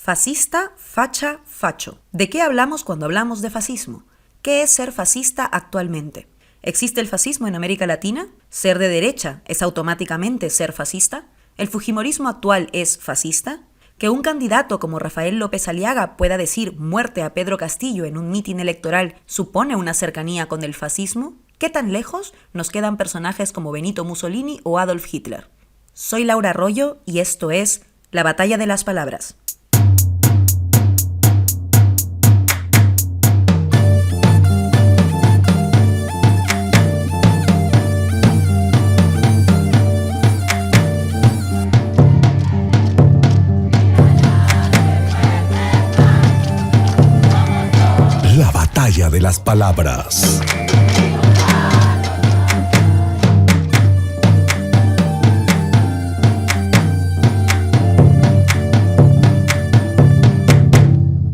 Fascista, facha, facho. ¿De qué hablamos cuando hablamos de fascismo? ¿Qué es ser fascista actualmente? ¿Existe el fascismo en América Latina? ¿Ser de derecha es automáticamente ser fascista? ¿El fujimorismo actual es fascista? ¿Que un candidato como Rafael López Aliaga pueda decir muerte a Pedro Castillo en un mitin electoral supone una cercanía con el fascismo? ¿Qué tan lejos nos quedan personajes como Benito Mussolini o Adolf Hitler? Soy Laura Arroyo y esto es La Batalla de las Palabras. La Batalla de las Palabras.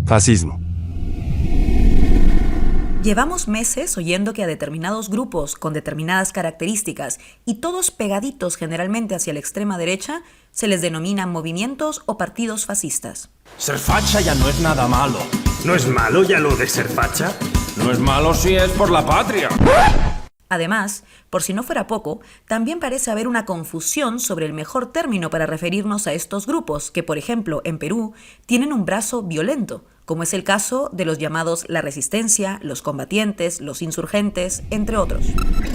Fascismo. Llevamos meses oyendo que a determinados grupos con determinadas características y todos pegaditos generalmente hacia la extrema derecha se les denominan movimientos o partidos fascistas. Ser facha ya no es nada malo. ¿No es malo ya lo de ser facha? No es malo si es por la patria. Además, por si no fuera poco, también parece haber una confusión sobre el mejor término para referirnos a estos grupos que, por ejemplo, en Perú, tienen un brazo violento, como es el caso de los llamados la resistencia, los combatientes, los insurgentes, entre otros.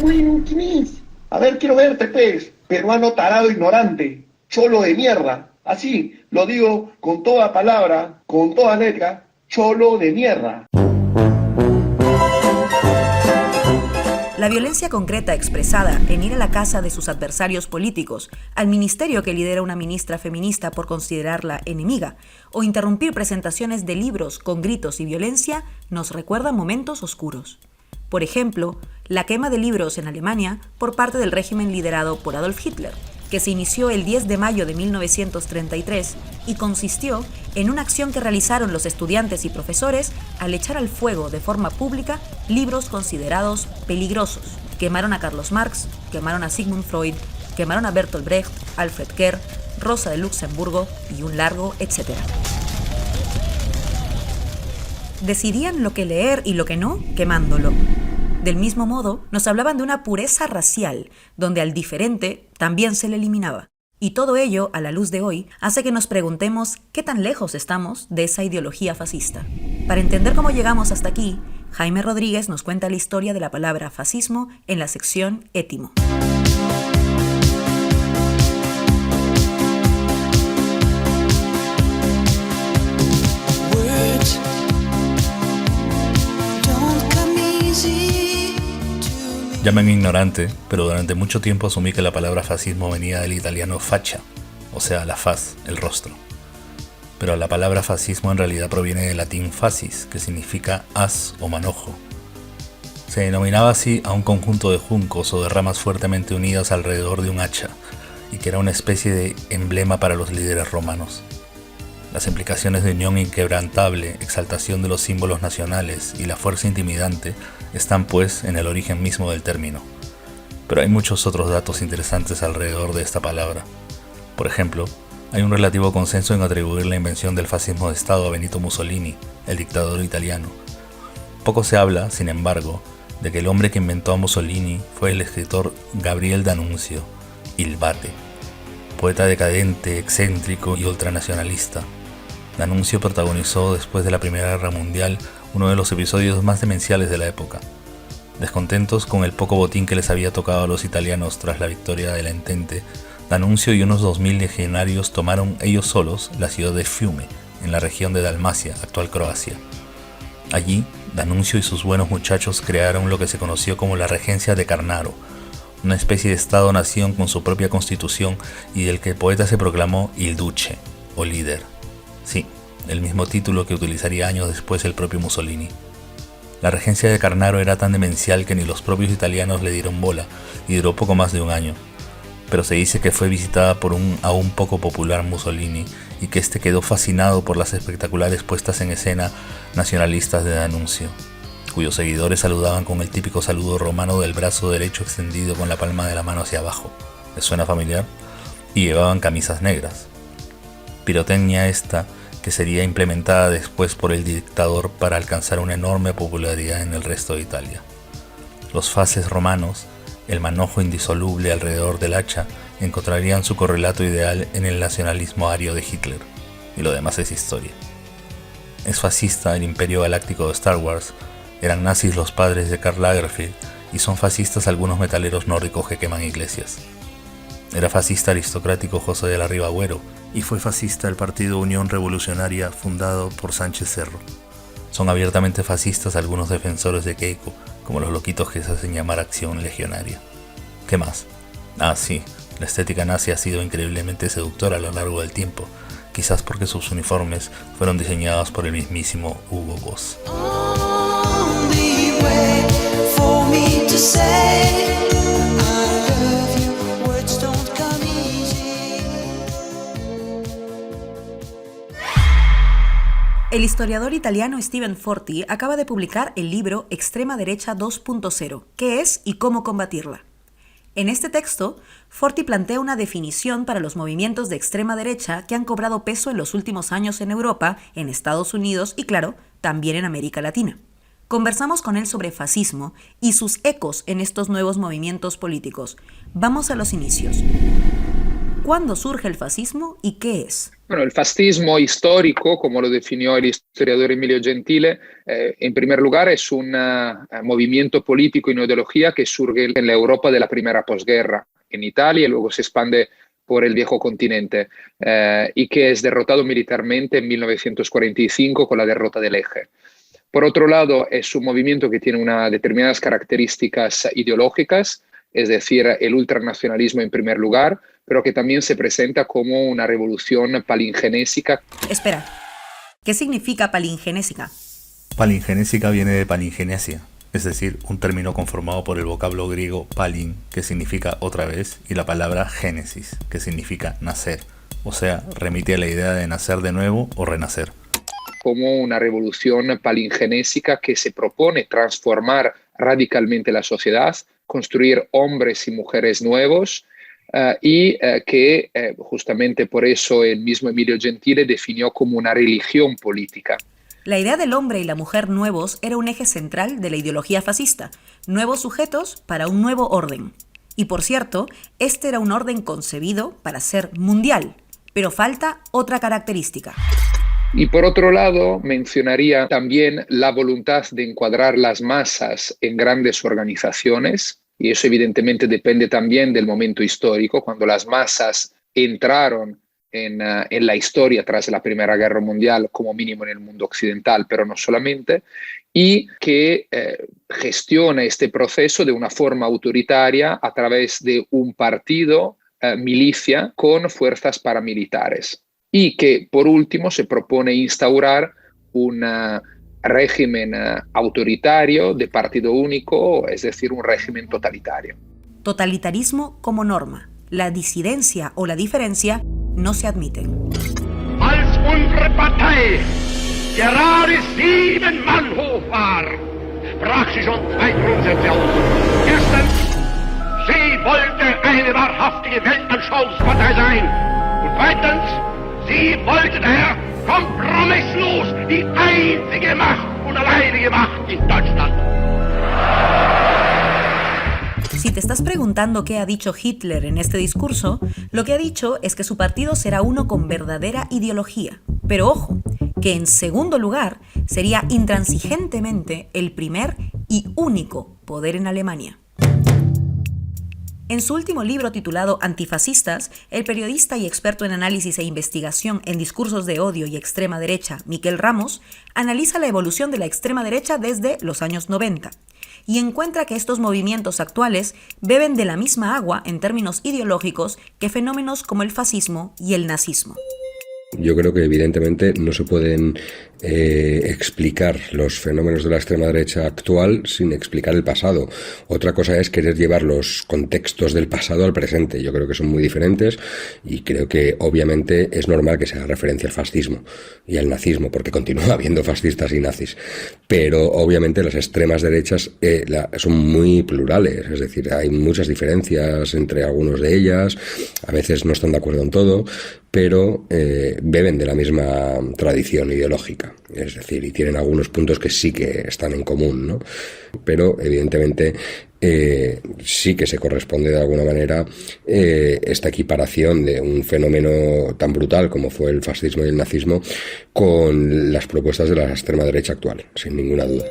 Bueno, ¿quién es? A ver, quiero verte, pez. Peruano tarado ignorante, cholo de mierda. Así, lo digo con toda palabra, con toda letra, cholo de mierda. La violencia concreta expresada en ir a la casa de sus adversarios políticos, al ministerio que lidera una ministra feminista por considerarla enemiga, o interrumpir presentaciones de libros con gritos y violencia, nos recuerda momentos oscuros. Por ejemplo, la quema de libros en Alemania por parte del régimen liderado por Adolf Hitler, que se inició el 10 de mayo de 1933 y consistió en una acción que realizaron los estudiantes y profesores al echar al fuego de forma pública libros considerados peligrosos. Quemaron a Carlos Marx, quemaron a Sigmund Freud, quemaron a Bertolt Brecht, Alfred Kerr, Rosa de Luxemburgo y un largo etcétera. Decidían lo que leer y lo que no, quemándolo. Del mismo modo, nos hablaban de una pureza racial, donde al diferente también se le eliminaba. Y todo ello, a la luz de hoy, hace que nos preguntemos qué tan lejos estamos de esa ideología fascista. Para entender cómo llegamos hasta aquí, Jaime Rodríguez nos cuenta la historia de la palabra fascismo en la sección Étimo. Llámame ignorante, pero durante mucho tiempo asumí que la palabra fascismo venía del italiano faccia, o sea, la faz, el rostro. Pero la palabra fascismo en realidad proviene del latín fascis, que significa haz o manojo. Se denominaba así a un conjunto de juncos o de ramas fuertemente unidas alrededor de un hacha, y que era una especie de emblema para los líderes romanos. Las implicaciones de unión inquebrantable, exaltación de los símbolos nacionales y la fuerza intimidante están pues en el origen mismo del término. Pero hay muchos otros datos interesantes alrededor de esta palabra. Por ejemplo, hay un relativo consenso en atribuir la invención del fascismo de Estado a Benito Mussolini, el dictador italiano. Poco se habla, sin embargo, de que el hombre que inventó a Mussolini fue el escritor Gabriel D'Annunzio, Il Bate, poeta decadente, excéntrico y ultranacionalista. D'Annunzio protagonizó después de la Primera Guerra Mundial uno de los episodios más demenciales de la época. Descontentos con el poco botín que les había tocado a los italianos tras la victoria de la Entente, D'Annunzio y unos 2000 legionarios tomaron ellos solos la ciudad de Fiume, en la región de Dalmacia, actual Croacia. Allí, D'Annunzio y sus buenos muchachos crearon lo que se conoció como la Regencia de Carnaro, una especie de Estado-nación con su propia constitución y del que el poeta se proclamó Il Duce, o líder. Sí, el mismo título que utilizaría años después el propio Mussolini. La regencia de Carnaro era tan demencial que ni los propios italianos le dieron bola y duró poco más de un año. Pero se dice que fue visitada por un aún poco popular Mussolini y que este quedó fascinado por las espectaculares puestas en escena nacionalistas de D'Annunzio, cuyos seguidores saludaban con el típico saludo romano del brazo derecho extendido con la palma de la mano hacia abajo. ¿Les suena familiar? Y llevaban camisas negras. Pirotecnia esta que sería implementada después por el dictador para alcanzar una enorme popularidad en el resto de Italia. Los faces romanos, el manojo indisoluble alrededor del hacha, encontrarían su correlato ideal en el nacionalismo ario de Hitler, y lo demás es historia. Es fascista el imperio galáctico de Star Wars, eran nazis los padres de Karl Lagerfeld, y son fascistas algunos metaleros nórdicos que queman iglesias. Era fascista aristocrático José de la Riva Agüero, y fue fascista el Partido Unión Revolucionaria fundado por Sánchez Cerro. Son abiertamente fascistas algunos defensores de Keiko, como los loquitos que se hacen llamar Acción Legionaria. ¿Qué más? Ah, sí, la estética nazi ha sido increíblemente seductora a lo largo del tiempo, quizás porque sus uniformes fueron diseñados por el mismísimo Hugo Boss. El historiador italiano Steven Forti acaba de publicar el libro Extrema Derecha 2.0, ¿qué es y cómo combatirla? En este texto, Forti plantea una definición para los movimientos de extrema derecha que han cobrado peso en los últimos años en Europa, en Estados Unidos y, claro, también en América Latina. Conversamos con él sobre fascismo y sus ecos en estos nuevos movimientos políticos. Vamos a los inicios. ¿Cuándo surge el fascismo y qué es? Bueno, el fascismo histórico, como lo definió el historiador Emilio Gentile, en primer lugar es un movimiento político y una ideología que surge en la Europa de la primera posguerra, en Italia, y luego se expande por el viejo continente, y que es derrotado militarmente en 1945 con la derrota del Eje. Por otro lado, es un movimiento que tiene unas determinadas características ideológicas, es decir, el ultranacionalismo en primer lugar, pero que también se presenta como una revolución palingenésica. Espera, ¿qué significa palingenésica? Palingenésica viene de palingenesia, es decir, un término conformado por el vocablo griego palin, que significa otra vez, y la palabra génesis, que significa nacer, o sea, remite a la idea de nacer de nuevo o renacer. Como una revolución palingenésica que se propone transformar radicalmente la sociedad, construir hombres y mujeres nuevos, y que justamente por eso el mismo Emilio Gentile definió como una religión política. La idea del hombre y la mujer nuevos era un eje central de la ideología fascista, nuevos sujetos para un nuevo orden. Y por cierto, este era un orden concebido para ser mundial, pero falta otra característica. Y por otro lado, mencionaría también la voluntad de encuadrar las masas en grandes organizaciones, y eso evidentemente depende también del momento histórico, cuando las masas entraron en la historia tras la Primera Guerra Mundial, como mínimo en el mundo occidental, pero no solamente, y que gestiona este proceso de una forma autoritaria a través de un partido, milicia, con fuerzas paramilitares. Y que, por último, se propone instaurar un régimen autoritario de partido único, es decir, un régimen totalitario. Totalitarismo como norma. La disidencia o la diferencia no se admiten. Als unsere Partei gerade 7 Mann hoch war, sprach sie schon 2 Grundsätze aus. Erstens, sie wollte eine wahrhaftige Weltanschauungspartei sein. Und zweitens, sie wollte daher kompromisslos die einzige Macht und alleinige Macht in Deutschland. Si te estás preguntando qué ha dicho Hitler en este discurso, lo que ha dicho es que su partido será uno con verdadera ideología. Pero ojo, que en segundo lugar sería intransigentemente el primer y único poder en Alemania. En su último libro titulado Antifascistas, el periodista y experto en análisis e investigación en discursos de odio y extrema derecha, Miquel Ramos, analiza la evolución de la extrema derecha desde los años 90 y encuentra que estos movimientos actuales beben de la misma agua en términos ideológicos que fenómenos como el fascismo y el nazismo. Yo creo que evidentemente no se pueden explicar los fenómenos de la extrema derecha actual sin explicar el pasado. Otra cosa es querer llevar los contextos del pasado al presente. Yo creo que son muy diferentes y creo que obviamente es normal que se haga referencia al fascismo y al nazismo, porque continúa habiendo fascistas y nazis. Pero obviamente las extremas derechas son muy plurales, es decir, hay muchas diferencias entre algunos de ellas, a veces no están de acuerdo en todo, pero beben de la misma tradición ideológica, es decir, y tienen algunos puntos que sí que están en común, ¿no? Pero evidentemente sí que se corresponde de alguna manera esta equiparación de un fenómeno tan brutal como fue el fascismo y el nazismo con las propuestas de la extrema derecha actual, sin ninguna duda.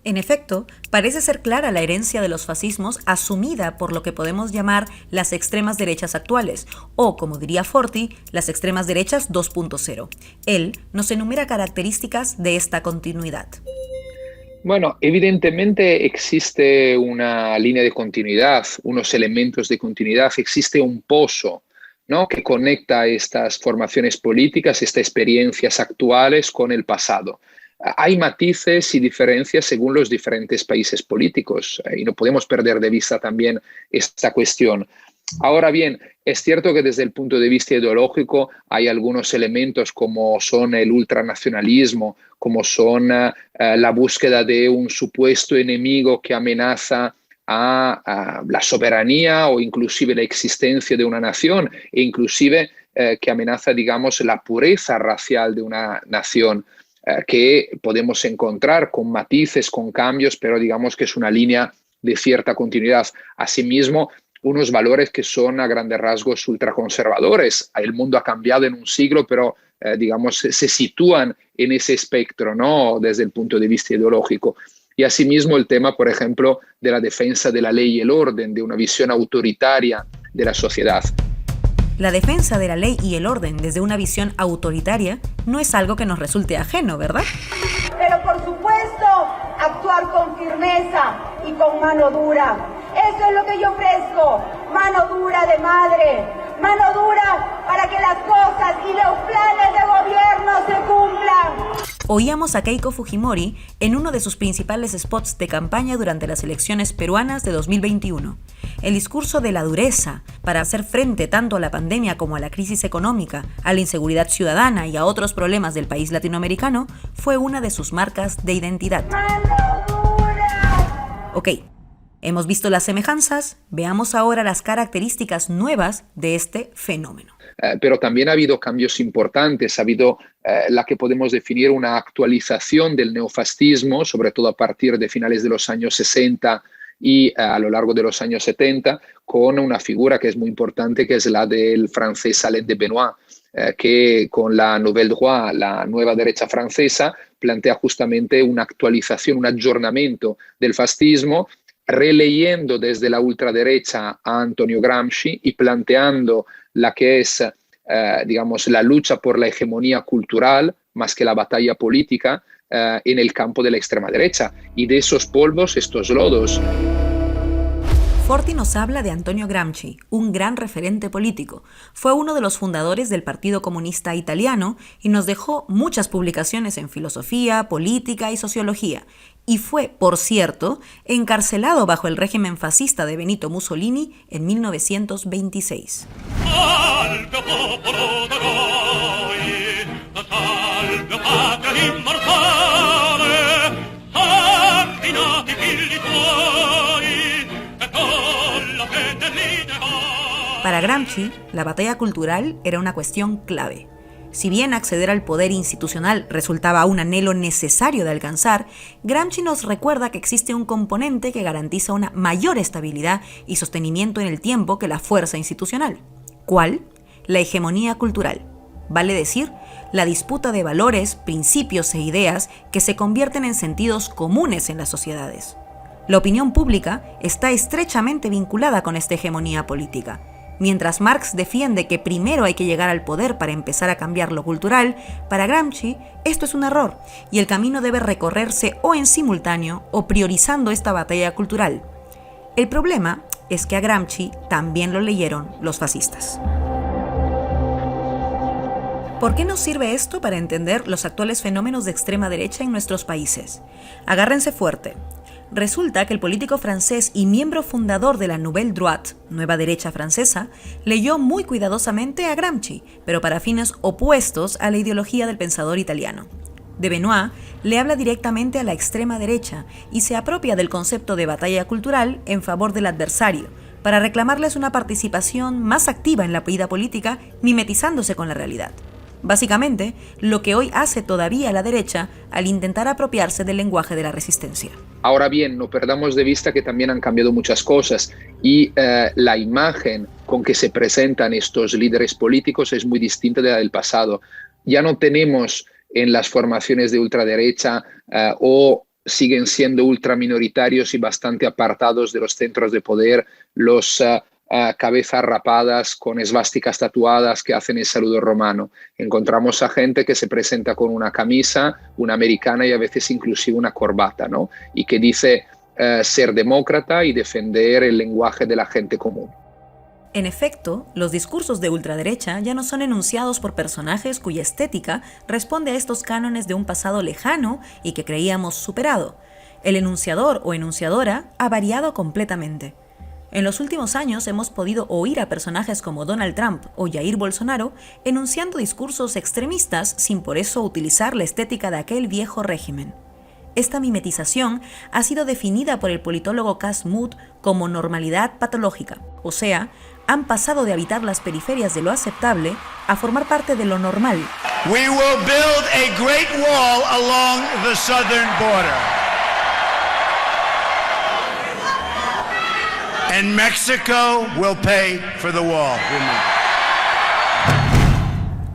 En efecto, parece ser clara la herencia de los fascismos asumida por lo que podemos llamar las extremas derechas actuales, o, como diría Forti, las extremas derechas 2.0. Él nos enumera características de esta continuidad. Bueno, evidentemente existe una línea de continuidad, unos elementos de continuidad, existe un pozo, ¿no?, que conecta estas formaciones políticas, estas experiencias actuales con el pasado. Hay matices y diferencias según los diferentes países políticos y no podemos perder de vista también esta cuestión. Ahora bien, es cierto que desde el punto de vista ideológico hay algunos elementos como son el ultranacionalismo, como son la búsqueda de un supuesto enemigo que amenaza a la soberanía o inclusive la existencia de una nación e inclusive que amenaza, digamos, la pureza racial de una nación, que podemos encontrar con matices, con cambios, pero digamos que es una línea de cierta continuidad. Asimismo, unos valores que son a grandes rasgos ultraconservadores. El mundo ha cambiado en un siglo, pero digamos se sitúan en ese espectro, ¿no?, desde el punto de vista ideológico. Y asimismo el tema, por ejemplo, de la defensa de la ley y el orden, de una visión autoritaria de la sociedad. La defensa de la ley y el orden desde una visión autoritaria no es algo que nos resulte ajeno, ¿verdad? Pero por supuesto, actuar con firmeza y con mano dura. Eso es lo que yo ofrezco, mano dura de madre, mano dura para que las cosas y los planes de gobierno se cumplan. Oíamos a Keiko Fujimori en uno de sus principales spots de campaña durante las elecciones peruanas de 2021. El discurso de la dureza para hacer frente tanto a la pandemia como a la crisis económica, a la inseguridad ciudadana y a otros problemas del país latinoamericano fue una de sus marcas de identidad. Ok, hemos visto las semejanzas, veamos ahora las características nuevas de este fenómeno. Pero también ha habido cambios importantes, ha habido la que podemos definir una actualización del neofascismo, sobre todo a partir de finales de los años 60 y a lo largo de los años 70, con una figura que es muy importante, que es la del francés Alain de Benoist, que con la Nouvelle Droite, la nueva derecha francesa, plantea justamente una actualización, un aggiornamento del fascismo, releyendo desde la ultraderecha a Antonio Gramsci y planteando la que es, digamos, la lucha por la hegemonía cultural más que la batalla política en el campo de la extrema derecha. Y de esos polvos, estos lodos. Forti nos habla de Antonio Gramsci, un gran referente político. Fue uno de los fundadores del Partido Comunista Italiano y nos dejó muchas publicaciones en filosofía, política y sociología. Y fue, por cierto, encarcelado bajo el régimen fascista de Benito Mussolini en 1926. Para Gramsci, la batalla cultural era una cuestión clave. Si bien acceder al poder institucional resultaba un anhelo necesario de alcanzar, Gramsci nos recuerda que existe un componente que garantiza una mayor estabilidad y sostenimiento en el tiempo que la fuerza institucional. ¿Cuál? La hegemonía cultural. Vale decir, la disputa de valores, principios e ideas que se convierten en sentidos comunes en las sociedades. La opinión pública está estrechamente vinculada con esta hegemonía política. Mientras Marx defiende que primero hay que llegar al poder para empezar a cambiar lo cultural, para Gramsci esto es un error y el camino debe recorrerse o en simultáneo o priorizando esta batalla cultural. El problema es que a Gramsci también lo leyeron los fascistas. ¿Por qué nos sirve esto para entender los actuales fenómenos de extrema derecha en nuestros países? Agárrense fuerte. Resulta que el político francés y miembro fundador de la Nouvelle Droite, Nueva Derecha Francesa, leyó muy cuidadosamente a Gramsci, pero para fines opuestos a la ideología del pensador italiano. De Benoit le habla directamente a la extrema derecha y se apropia del concepto de batalla cultural en favor del adversario, para reclamarles una participación más activa en la vida política, mimetizándose con la realidad. Básicamente, lo que hoy hace todavía la derecha al intentar apropiarse del lenguaje de la resistencia. Ahora bien, no perdamos de vista que también han cambiado muchas cosas y la imagen con que se presentan estos líderes políticos es muy distinta de la del pasado. Ya no tenemos en las formaciones de ultraderecha o siguen siendo ultraminoritarios y bastante apartados de los centros de poder, los cabezas rapadas con esvásticas tatuadas que hacen el saludo romano. Encontramos a gente que se presenta con una camisa, una americana y a veces inclusive una corbata, ¿no? Y que dice ser demócrata y defender el lenguaje de la gente común. En efecto, los discursos de ultraderecha ya no son enunciados por personajes cuya estética responde a estos cánones de un pasado lejano y que creíamos superado. El enunciador o enunciadora ha variado completamente. En los últimos años hemos podido oír a personajes como Donald Trump o Jair Bolsonaro enunciando discursos extremistas sin por eso utilizar la estética de aquel viejo régimen. Esta mimetización ha sido definida por el politólogo Cas Mudde como normalidad patológica, o sea, han pasado de habitar las periferias de lo aceptable a formar parte de lo normal. We will build a great wall along the southern border. And Mexico will pay for the wall.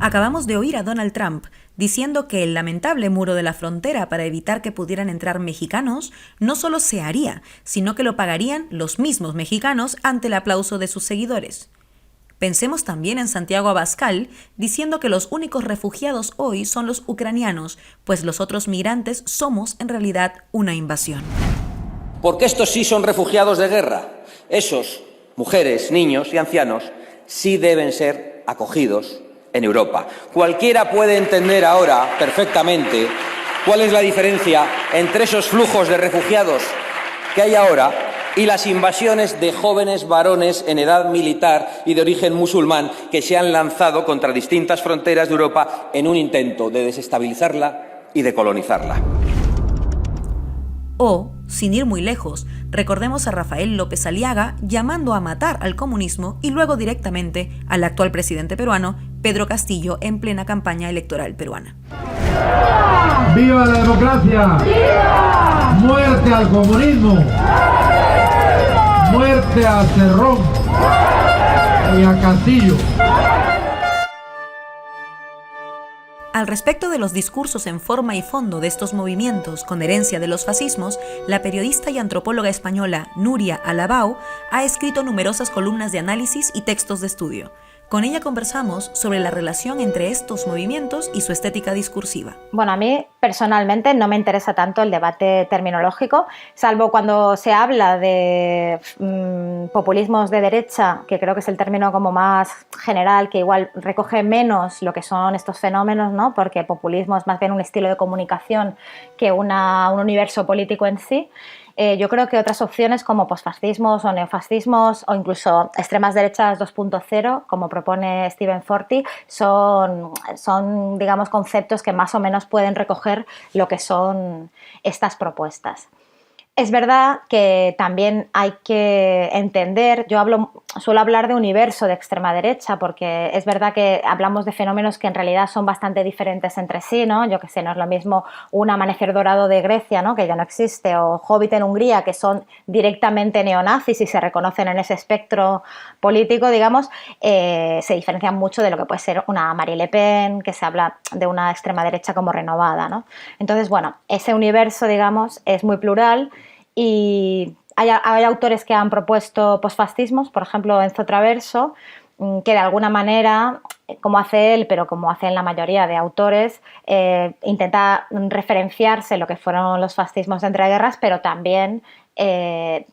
Acabamos de oír a Donald Trump diciendo que el lamentable muro de la frontera para evitar que pudieran entrar mexicanos no solo se haría, sino que lo pagarían los mismos mexicanos ante el aplauso de sus seguidores. Pensemos también en Santiago Abascal diciendo que los únicos refugiados hoy son los ucranianos, pues los otros migrantes somos en realidad una invasión. Porque estos sí son refugiados de guerra. Esos, mujeres, niños y ancianos, sí deben ser acogidos en Europa. Cualquiera puede entender ahora perfectamente cuál es la diferencia entre esos flujos de refugiados que hay ahora y las invasiones de jóvenes varones en edad militar y de origen musulmán que se han lanzado contra distintas fronteras de Europa en un intento de desestabilizarla y de colonizarla. O, sin ir muy lejos, recordemos a Rafael López Aliaga llamando a matar al comunismo y luego directamente al actual presidente peruano, Pedro Castillo, en plena campaña electoral peruana. ¡Viva la democracia! ¡Viva! ¡Muerte al comunismo! ¡Muerte a Cerrón y a Castillo! Al respecto de los discursos en forma y fondo de estos movimientos con herencia de los fascismos, la periodista y antropóloga española Nuria Alabau ha escrito numerosas columnas de análisis y textos de estudio. Con ella conversamos sobre la relación entre estos movimientos y su estética discursiva. Bueno, a mí personalmente no me interesa tanto el debate terminológico, salvo cuando se habla de populismos de derecha, que creo que es el término como más general, que igual recoge menos lo que son estos fenómenos, ¿no? Porque populismo es más bien un estilo de comunicación que un universo político en sí. Yo creo que otras opciones como posfascismos o neofascismos o incluso extremas derechas 2.0, como propone Stephen Forti, son, digamos, conceptos que más o menos pueden recoger lo que son estas propuestas. Es verdad que también hay que entender, suelo hablar de universo de extrema derecha porque es verdad que hablamos de fenómenos que en realidad son bastante diferentes entre sí, ¿no? Yo que sé, no es lo mismo un amanecer dorado de Grecia, ¿no? Que ya no existe, o Hobbit en Hungría, que son directamente neonazis y se reconocen en ese espectro político, digamos, se diferencian mucho de lo que puede ser una Marie Le Pen, que se habla de una extrema derecha como renovada, ¿no? Entonces, bueno, ese universo, digamos, es muy plural. Y hay autores que han propuesto posfascismos, por ejemplo Enzo Traverso, que de alguna manera, como hace él, pero como hacen la mayoría de autores, intenta referenciarse en lo que fueron los fascismos de entreguerras, pero también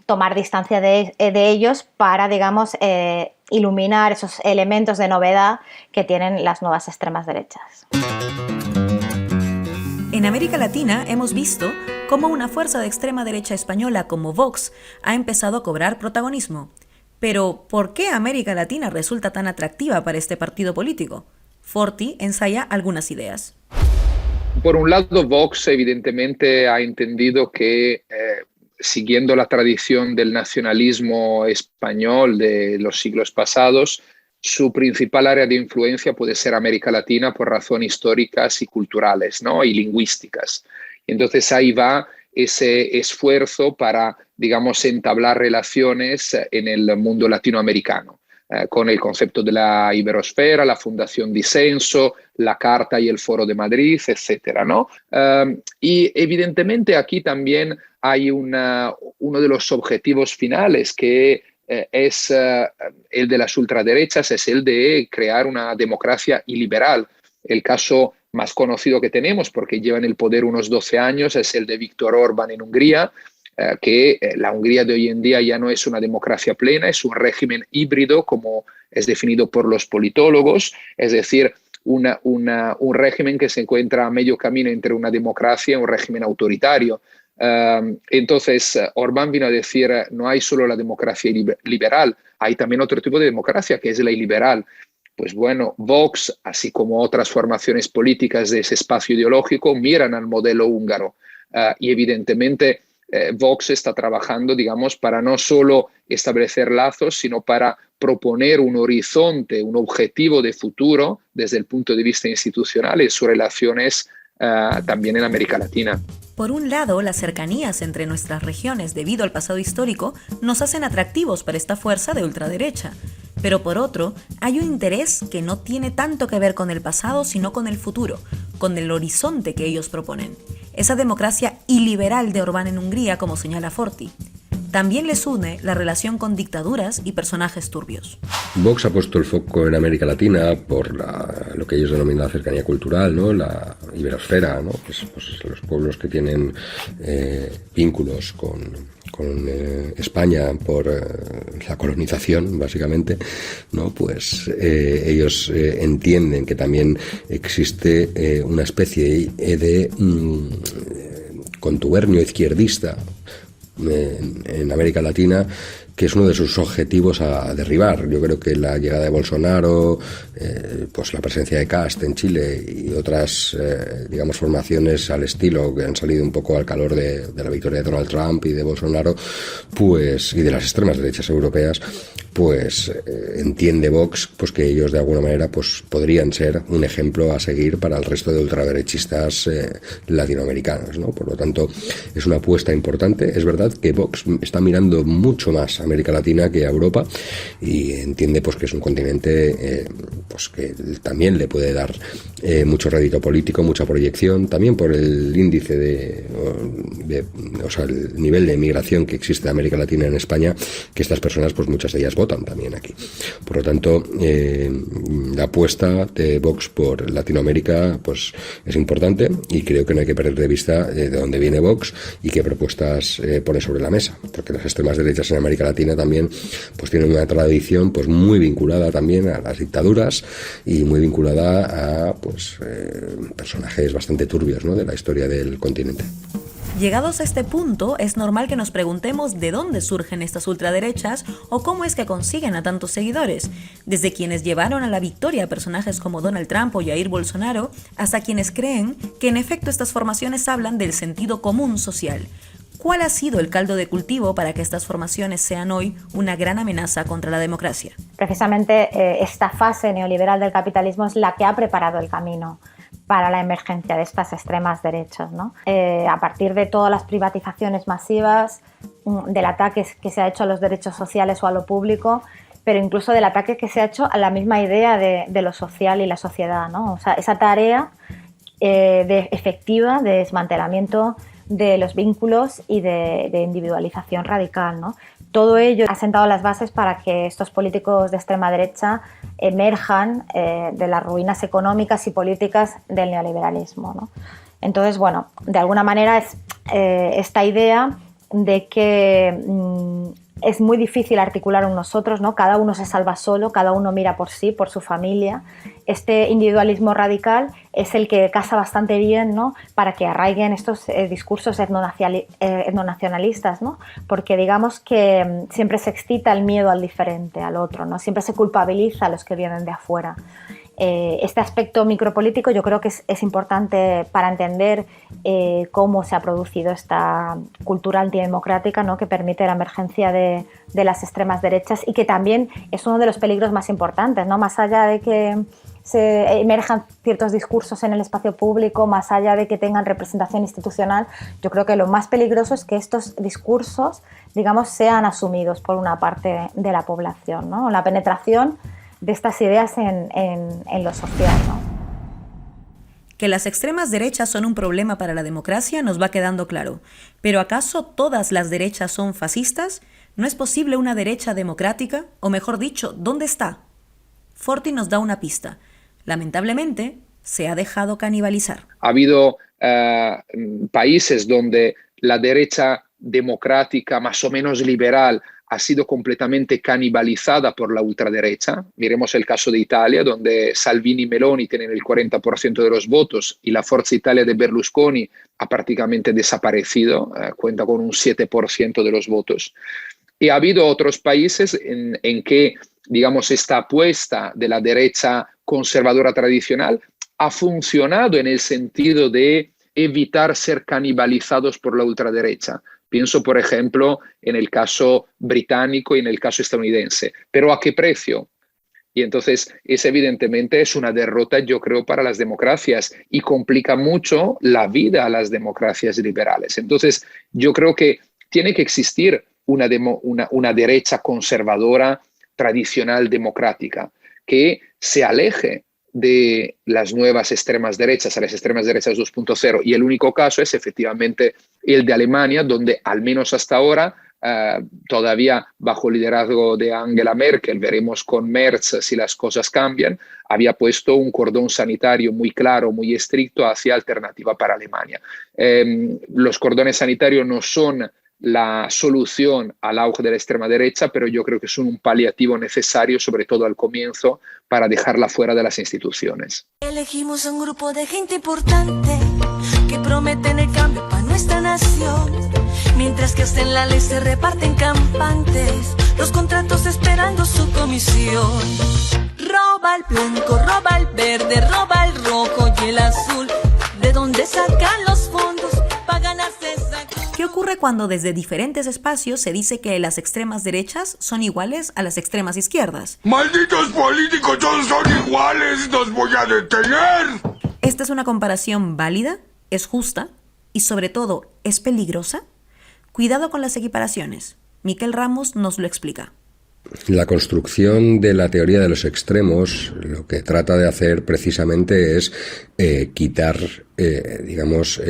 tomar distancia de ellos para, digamos, iluminar esos elementos de novedad que tienen las nuevas extremas derechas. En América Latina hemos visto cómo una fuerza de extrema derecha española como Vox ha empezado a cobrar protagonismo. Pero, ¿por qué América Latina resulta tan atractiva para este partido político? Forti ensaya algunas ideas. Por un lado, Vox evidentemente ha entendido que, siguiendo la tradición del nacionalismo español de los siglos pasados, su principal área de influencia puede ser América Latina por razones históricas y culturales, ¿no? Y lingüísticas. Y entonces ahí va ese esfuerzo para, digamos, entablar relaciones en el mundo latinoamericano, con el concepto de la iberosfera, la Fundación Disenso, la Carta y el Foro de Madrid, etcétera, ¿no? Y evidentemente aquí también hay uno de los objetivos finales que es el de las ultraderechas, es el de crear una democracia iliberal. El caso más conocido que tenemos, porque lleva en el poder unos 12 años, es el de Viktor Orbán en Hungría, que la Hungría de hoy en día ya no es una democracia plena, es un régimen híbrido, como es definido por los politólogos, es decir, un régimen que se encuentra a medio camino entre una democracia y un régimen autoritario. Entonces, Orbán vino a decir, no hay solo la democracia liberal, hay también otro tipo de democracia, que es la iliberal. Pues bueno, Vox, así como otras formaciones políticas de ese espacio ideológico, miran al modelo húngaro. Y evidentemente Vox está trabajando, digamos, para no solo establecer lazos, sino para proponer un horizonte, un objetivo de futuro desde el punto de vista institucional y sus relaciones también en América Latina. Por un lado, las cercanías entre nuestras regiones debido al pasado histórico nos hacen atractivos para esta fuerza de ultraderecha. Pero por otro, hay un interés que no tiene tanto que ver con el pasado, sino con el futuro, con el horizonte que ellos proponen. Esa democracia iliberal de Orbán en Hungría, como señala Forti. También les une la relación con dictaduras y personajes turbios. Vox ha puesto el foco en América Latina por lo que ellos denominan la cercanía cultural, ¿no? La iberosfera, ¿no? Pues los pueblos que tienen vínculos con España por la colonización, básicamente, ¿no? Pues ellos entienden que también existe una especie de contubernio izquierdista en América Latina, que es uno de sus objetivos a derribar. Yo creo que la llegada de Bolsonaro, pues la presencia de Kast en Chile y otras, digamos, formaciones al estilo que han salido un poco al calor de la victoria de Donald Trump y de Bolsonaro, pues, y de las extremas derechas europeas, pues entiende Vox pues que ellos de alguna manera pues podrían ser un ejemplo a seguir para el resto de ultraderechistas latinoamericanos, ¿no? Por lo tanto, es una apuesta importante. Es verdad que Vox está mirando mucho más a América Latina que a Europa y entiende pues que es un continente pues que también le puede dar mucho rédito político, mucha proyección, también por el índice o sea, el nivel de migración que existe de América Latina en España, que estas personas pues muchas de ellas votan también aquí. Por lo tanto, la apuesta de Vox por Latinoamérica pues es importante y creo que no hay que perder de vista de dónde viene Vox y qué propuestas pone sobre la mesa, porque las extremas derechas en América Latina también pues tienen una tradición pues muy vinculada también a las dictaduras y muy vinculada a pues personajes bastante turbios, ¿no? De la historia del continente. Llegados a este punto, es normal que nos preguntemos de dónde surgen estas ultraderechas o cómo es que consiguen a tantos seguidores, desde quienes llevaron a la victoria a personajes como Donald Trump o Jair Bolsonaro, hasta quienes creen que en efecto estas formaciones hablan del sentido común social. ¿Cuál ha sido el caldo de cultivo para que estas formaciones sean hoy una gran amenaza contra la democracia? Precisamente esta fase neoliberal del capitalismo es la que ha preparado el camino para la emergencia de estas extremas derechas, ¿no? A partir de todas las privatizaciones masivas, del ataque que se ha hecho a los derechos sociales o a lo público, pero incluso del ataque que se ha hecho a la misma idea de lo social y la sociedad, ¿no? O sea, esa tarea efectiva de desmantelamiento de los vínculos y de individualización radical, ¿no? Todo ello ha sentado las bases para que estos políticos de extrema derecha emerjan de las ruinas económicas y políticas del neoliberalismo, ¿no? Entonces, bueno, de alguna manera esta idea de que es muy difícil articular un nosotros, ¿no? Cada uno se salva solo, cada uno mira por sí, por su familia. Este individualismo radical es el que casa bastante bien, ¿no? Para que arraiguen estos discursos etnonacionalistas, ¿no? Porque digamos que siempre se excita el miedo al diferente, al otro, ¿no? Siempre se culpabiliza a los que vienen de afuera. Este aspecto micropolítico yo creo que es importante para entender cómo se ha producido esta cultura antidemocrática, ¿no? Que permite la emergencia de las extremas derechas y que también es uno de los peligros más importantes, ¿no? Más allá de que se emerjan ciertos discursos en el espacio público, más allá de que tengan representación institucional, yo creo que lo más peligroso es que estos discursos, digamos, sean asumidos por una parte de la población, ¿no? La penetración de estas ideas en lo social, ¿no? Que las extremas derechas son un problema para la democracia nos va quedando claro. ¿Pero acaso todas las derechas son fascistas? ¿No es posible una derecha democrática? O mejor dicho, ¿dónde está? Forti nos da una pista. Lamentablemente, se ha dejado canibalizar. Ha habido países donde la derecha democrática, más o menos liberal, ha sido completamente canibalizada por la ultraderecha. Miremos el caso de Italia, donde Salvini y Meloni tienen el 40% de los votos y la Forza Italia de Berlusconi ha prácticamente desaparecido, cuenta con un 7% de los votos. Y ha habido otros países en que, digamos, esta apuesta de la derecha conservadora tradicional ha funcionado en el sentido de evitar ser canibalizados por la ultraderecha. Pienso, por ejemplo, en el caso británico y en el caso estadounidense. ¿Pero a qué precio? Y entonces, evidentemente es una derrota, yo creo, para las democracias y complica mucho la vida a las democracias liberales. Entonces, yo creo que tiene que existir una derecha conservadora, tradicional, democrática, que se aleje de las nuevas extremas derechas, a las extremas derechas 2.0. Y el único caso es efectivamente el de Alemania, donde al menos hasta ahora, todavía bajo el liderazgo de Angela Merkel, veremos con Merz si las cosas cambian, había puesto un cordón sanitario muy claro, muy estricto hacia Alternativa para Alemania. Los cordones sanitarios no son la solución al auge de la extrema derecha, pero yo creo que son un paliativo necesario, sobre todo al comienzo, para dejarla fuera de las instituciones. Elegimos a un grupo de gente importante que prometen el cambio para nuestra nación, mientras que hasta en la ley se reparten campantes, los contratos esperando su comisión. Roba el blanco, roba el verde, roba el rojo y el azul. ¿De dónde sacan los fondos para ganarse esa? ¿Qué ocurre cuando desde diferentes espacios se dice que las extremas derechas son iguales a las extremas izquierdas? ¡Malditos políticos, todos son iguales! ¡Nos voy a detener! ¿Esta es una comparación válida? ¿Es justa? Y sobre todo, ¿es peligrosa? Cuidado con las equiparaciones. Miquel Ramos nos lo explica. La construcción de la teoría de los extremos lo que trata de hacer precisamente es quitar, digamos,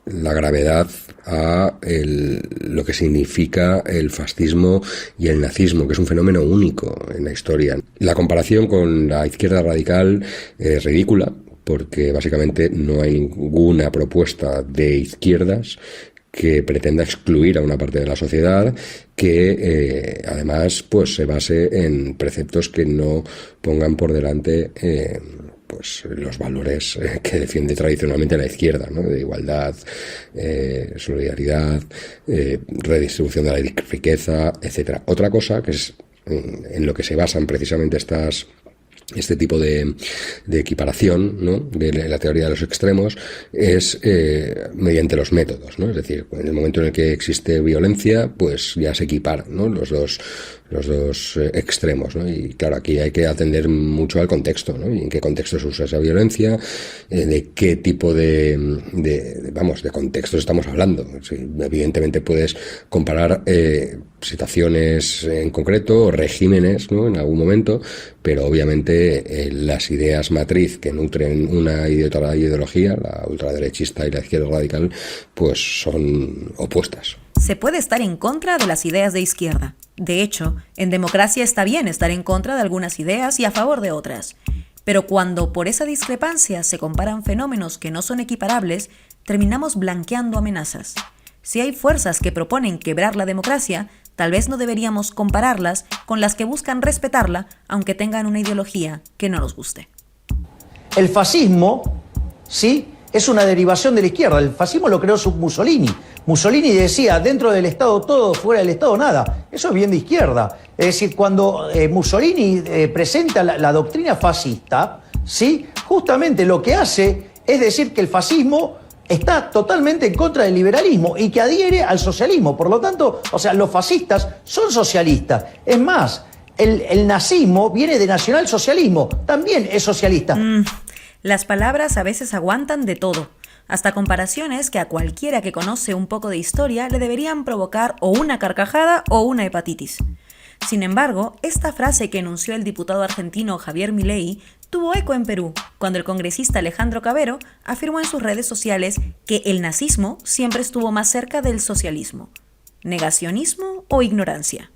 la gravedad a lo que significa el fascismo y el nazismo, que es un fenómeno único en la historia. La comparación con la izquierda radical es ridícula, porque básicamente no hay ninguna propuesta de izquierdas que pretenda excluir a una parte de la sociedad, que además pues se base en preceptos que no pongan por delante pues los valores que defiende tradicionalmente la izquierda, ¿no? De igualdad, solidaridad, redistribución de la riqueza, etcétera. Otra cosa que es en lo que se basan precisamente este tipo de equiparación, ¿no? De la teoría de los extremos es mediante los métodos, ¿no? Es decir, en el momento en el que existe violencia, pues ya se equiparan, ¿no? los dos extremos, ¿no? Y claro, aquí hay que atender mucho al contexto, ¿no? Y en qué contexto se usa esa violencia, de qué tipo de contextos estamos hablando. Sí, evidentemente puedes comparar situaciones en concreto o regímenes, ¿no? En algún momento, pero obviamente las ideas matriz que nutren una ideología, la ultraderechista y la izquierda radical, pues son opuestas. Se puede estar en contra de las ideas de izquierda. De hecho, en democracia está bien estar en contra de algunas ideas y a favor de otras. Pero cuando por esa discrepancia se comparan fenómenos que no son equiparables, terminamos blanqueando amenazas. Si hay fuerzas que proponen quebrar la democracia, tal vez no deberíamos compararlas con las que buscan respetarla, aunque tengan una ideología que no nos guste. El fascismo, ¿sí?, es una derivación de la izquierda. El fascismo lo creó Mussolini. Mussolini decía, dentro del Estado todo, fuera del Estado nada. Eso es bien de izquierda. Es decir, cuando Mussolini presenta la doctrina fascista, ¿sí?, justamente lo que hace es decir que el fascismo está totalmente en contra del liberalismo y que adhiere al socialismo. Por lo tanto, o sea, los fascistas son socialistas. Es más, el nazismo viene de nacionalsocialismo, también es socialista. Las palabras a veces aguantan de todo, hasta comparaciones que a cualquiera que conoce un poco de historia le deberían provocar o una carcajada o una hepatitis. Sin embargo, esta frase que enunció el diputado argentino Javier Milei tuvo eco en Perú, cuando el congresista Alejandro Cabero afirmó en sus redes sociales que el nazismo siempre estuvo más cerca del socialismo. ¿Negacionismo o ignorancia?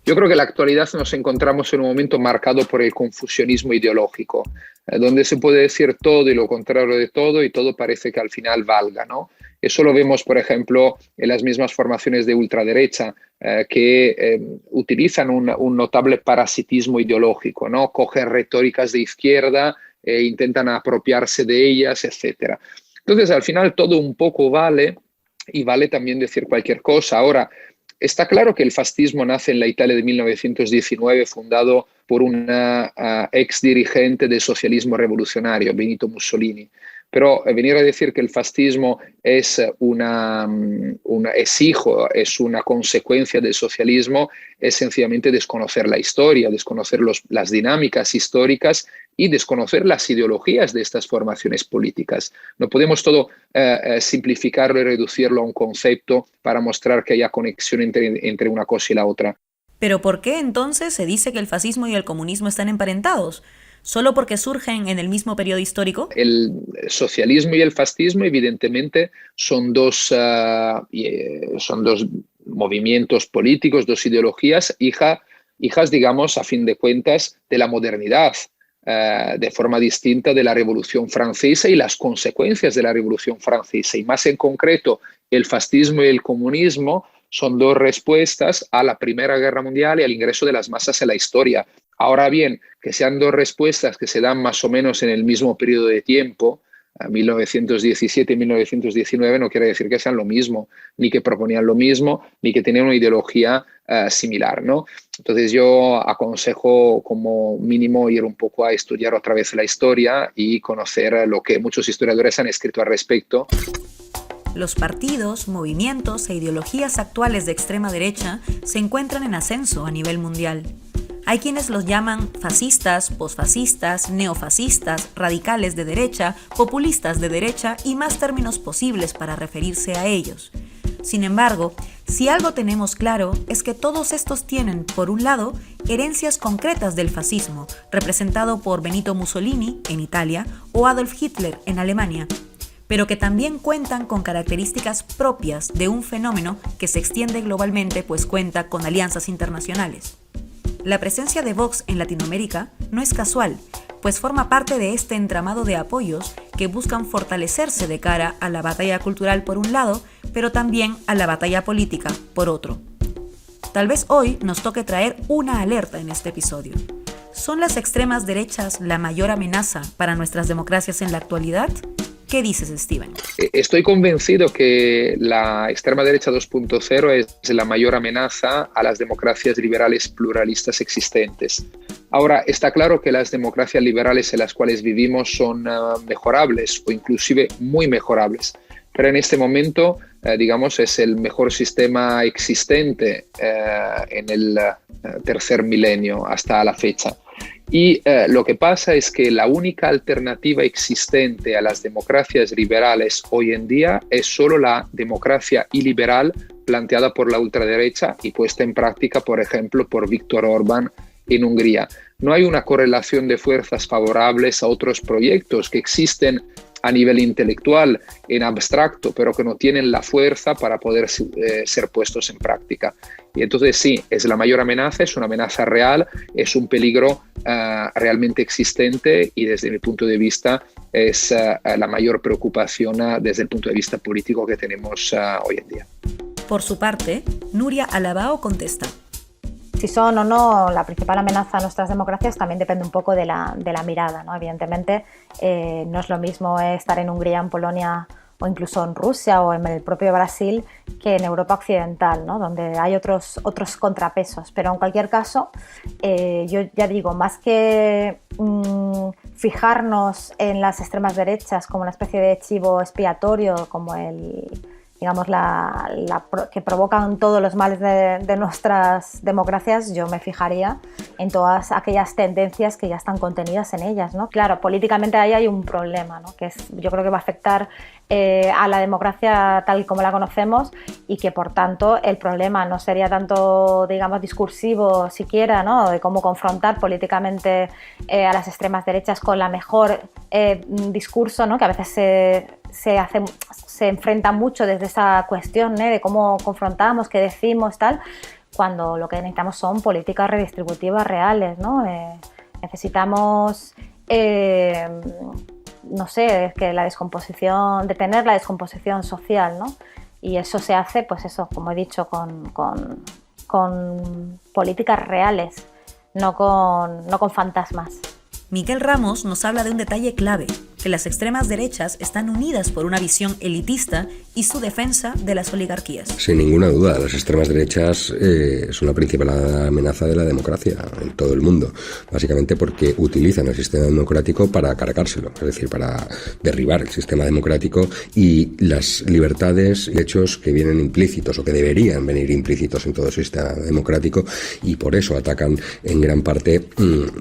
Yo creo que en la actualidad nos encontramos en un momento marcado por el confusionismo ideológico, donde se puede decir todo y lo contrario de todo y todo parece que al final valga, ¿no? Eso lo vemos, por ejemplo, en las mismas formaciones de ultraderecha que utilizan un notable parasitismo ideológico, ¿no? Cogen retóricas de izquierda e intentan apropiarse de ellas, etc. Entonces, al final todo un poco vale y vale también decir cualquier cosa. Ahora, está claro que el fascismo nace en la Italia de 1919, fundado por una ex dirigente del socialismo revolucionario, Benito Mussolini. Pero venir a decir que el fascismo es una consecuencia del socialismo es sencillamente desconocer la historia, desconocer las dinámicas históricas y desconocer las ideologías de estas formaciones políticas. No podemos todo simplificarlo y reducirlo a un concepto para mostrar que haya conexión entre una cosa y la otra. ¿Pero por qué entonces se dice que el fascismo y el comunismo están emparentados? ¿Solo porque surgen en el mismo periodo histórico? El socialismo y el fascismo evidentemente son dos movimientos políticos, dos ideologías, hijas, digamos, a fin de cuentas, de la modernidad, de forma distinta de la Revolución Francesa y las consecuencias de la Revolución Francesa. Y más en concreto, el fascismo y el comunismo son dos respuestas a la Primera Guerra Mundial y al ingreso de las masas en la historia. Ahora bien, que sean dos respuestas que se dan más o menos en el mismo periodo de tiempo, 1917 y 1919, no quiere decir que sean lo mismo, ni que proponían lo mismo, ni que tenían una ideología similar, ¿no? Entonces yo aconsejo como mínimo ir un poco a estudiar otra vez la historia y conocer lo que muchos historiadores han escrito al respecto. Los partidos, movimientos e ideologías actuales de extrema derecha se encuentran en ascenso a nivel mundial. Hay quienes los llaman fascistas, posfascistas, neofascistas, radicales de derecha, populistas de derecha y más términos posibles para referirse a ellos. Sin embargo, si algo tenemos claro es que todos estos tienen, por un lado, herencias concretas del fascismo, representado por Benito Mussolini en Italia o Adolf Hitler en Alemania, pero que también cuentan con características propias de un fenómeno que se extiende globalmente pues cuenta con alianzas internacionales. La presencia de Vox en Latinoamérica no es casual, pues forma parte de este entramado de apoyos que buscan fortalecerse de cara a la batalla cultural por un lado, pero también a la batalla política por otro. Tal vez hoy nos toque traer una alerta en este episodio. ¿Son las extremas derechas la mayor amenaza para nuestras democracias en la actualidad? ¿Qué dices, Steven? Estoy convencido que la extrema derecha 2.0 es la mayor amenaza a las democracias liberales pluralistas existentes. Ahora, está claro que las democracias liberales en las cuales vivimos son mejorables o inclusive muy mejorables. Pero en este momento, digamos, es el mejor sistema existente en el tercer milenio hasta la fecha. Y lo que pasa es que la única alternativa existente a las democracias liberales hoy en día es solo la democracia iliberal planteada por la ultraderecha y puesta en práctica, por ejemplo, por Viktor Orbán en Hungría. No hay una correlación de fuerzas favorables a otros proyectos que existen a nivel intelectual, en abstracto, pero que no tienen la fuerza para poder ser puestos en práctica. Y entonces sí, es la mayor amenaza, es una amenaza real, es un peligro realmente existente y desde mi punto de vista es la mayor preocupación desde el punto de vista político que tenemos hoy en día. Por su parte, Nuria Alabao contesta. Si son o no la principal amenaza a nuestras democracias también depende un poco de la mirada, ¿no? Evidentemente no es lo mismo estar en Hungría, en Polonia o incluso en Rusia o en el propio Brasil que en Europa occidental, ¿no? Donde hay otros contrapesos. Pero en cualquier caso, yo ya digo, más que fijarnos en las extremas derechas como una especie de chivo expiatorio, como digamos, que provocan todos los males de nuestras democracias, yo me fijaría en todas aquellas tendencias que ya están contenidas en ellas, ¿no? Claro, políticamente ahí hay un problema, ¿no? Que yo creo que va a afectar a la democracia tal como la conocemos y que, por tanto, el problema no sería tanto, digamos, discursivo siquiera, ¿no? De cómo confrontar políticamente a las extremas derechas con la mejor discurso, ¿no? Que a veces se enfrenta mucho desde esa cuestión, ¿no? De cómo confrontamos, qué decimos, tal, cuando lo que necesitamos son políticas redistributivas reales, ¿no? Necesitamos, no sé, que detener la descomposición social, ¿no? Y eso se hace, pues eso, como he dicho, con políticas reales, no con fantasmas. Miguel Ramos nos habla de un detalle clave, que las extremas derechas están unidas por una visión elitista y su defensa de las oligarquías. Sin ninguna duda, las extremas derechas son la principal amenaza de la democracia en todo el mundo, básicamente porque utilizan el sistema democrático para cargárselo, es decir, para derribar el sistema democrático y las libertades y derechos que vienen implícitos o que deberían venir implícitos en todo el sistema democrático, y por eso atacan en gran parte,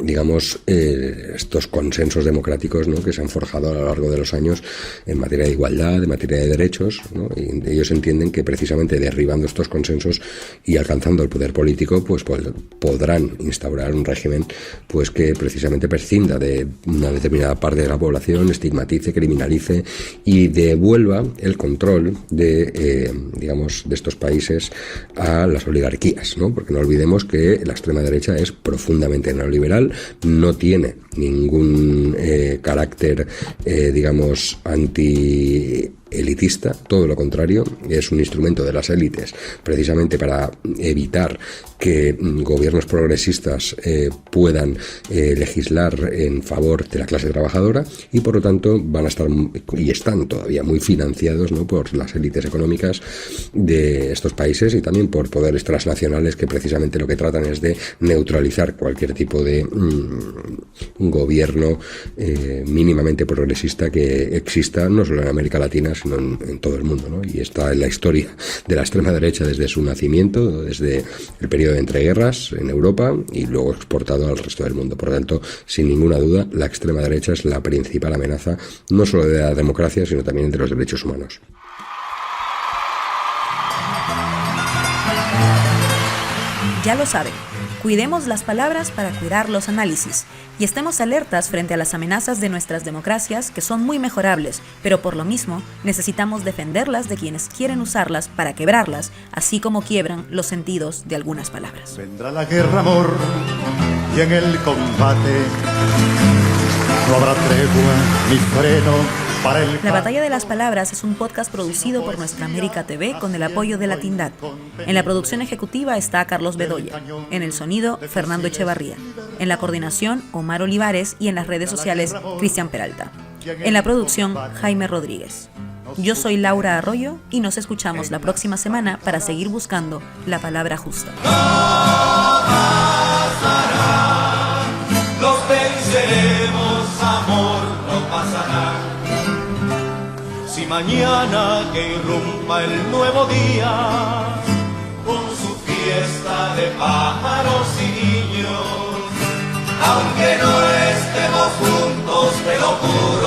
digamos, estos consensos democráticos, ¿no?, que se han forjado a lo largo de los años en materia de igualdad, en materia de derechos, ¿no? Y ellos entienden que precisamente derribando estos consensos y alcanzando el poder político, pues podrán instaurar un régimen pues que precisamente prescinda de una determinada parte de la población, estigmatice, criminalice y devuelva el control de digamos, de estos países a las oligarquías, ¿no? Porque no olvidemos que la extrema derecha es profundamente neoliberal, no tiene ningún carácter, digamos, anti-elitista, todo lo contrario, es un instrumento de las élites precisamente para evitar que gobiernos progresistas puedan legislar en favor de la clase trabajadora, y por lo tanto van a estar y están todavía muy financiados, ¿no?, por las élites económicas de estos países y también por poderes transnacionales que precisamente lo que tratan es de neutralizar cualquier tipo de gobierno mínimamente progresista que exista no solo en América Latina sino en todo el mundo, ¿no? Y esta es la historia de la extrema derecha desde su nacimiento, desde el periodo de entreguerras en Europa y luego exportado al resto del mundo. Por lo tanto, sin ninguna duda, la extrema derecha es la principal amenaza no solo de la democracia sino también de los derechos humanos. Ya lo saben, cuidemos las palabras para cuidar los análisis y estemos alertas frente a las amenazas de nuestras democracias que son muy mejorables, pero por lo mismo necesitamos defenderlas de quienes quieren usarlas para quebrarlas, así como quiebran los sentidos de algunas palabras. Vendrá la guerra, amor, y en el combate no habrá tregua ni freno. La Batalla de las Palabras es un podcast producido por Nuestra América TV con el apoyo de Latindad. En la producción ejecutiva está Carlos Bedoya, en el sonido Fernando Echevarría, en la coordinación Omar Olivares y en las redes sociales Cristian Peralta. En la producción Jaime Rodríguez. Yo soy Laura Arroyo y nos escuchamos la próxima semana para seguir buscando la palabra justa. Los venceremos, amor, no pasará. Si mañana que irrumpa el nuevo día, con su fiesta de pájaros y niños, aunque no estemos juntos, te lo juro,